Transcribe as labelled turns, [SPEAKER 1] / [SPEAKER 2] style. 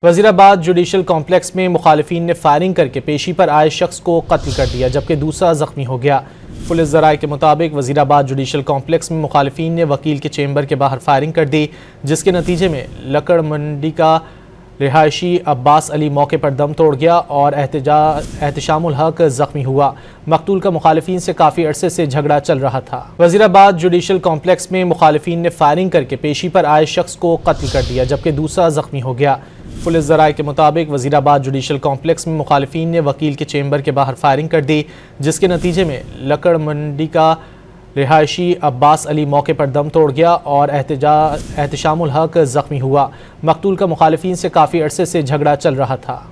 [SPEAKER 1] Wazirabad judicial complex में मुखालिफिन ने firing करके पेशी पर आए शख्स को कत्ल कर दिया जबकि दूसरा जख्मी हो गया। पुलिस ज़राए के मुताबिक वजीराबाद जुडिशल कॉम्प्लेक्स में मुखालिफिन ने वकील के चेंबर के बाहर फायरिंग कर दी, जिसके नतीजे में लकड़ मंडी का रिहायशी अब्बास अली मौके पर दम तोड़ गया और एहतशामुल हक जख्मी हुआ। मकतूल का मुखालिफिन से काफ़ी अरसे से झगड़ा चल रहा था। वजीराबाद जुडिशल कॉम्प्लेक्स में मुखालिफिन ने फायरिंग करके पेशी पर आए शख्स को कत्ल कर दिया जबकि दूसरा जख्मी हो गया। पुलिस ज़राए के मुताबिक वजीराबाद जुडिशल कॉम्प्लेक्स में मुखालिफिन ने वकील के चेंबर के बाहर फायरिंग कर दी, जिसके नतीजे में लकड़ मंडी का रिहायशी अब्बास अली मौके पर दम तोड़ गया और एहतशामुल हक जख्मी हुआ। मकतूल का मुखालिफिन से काफ़ी अरसे से झगड़ा चल रहा था।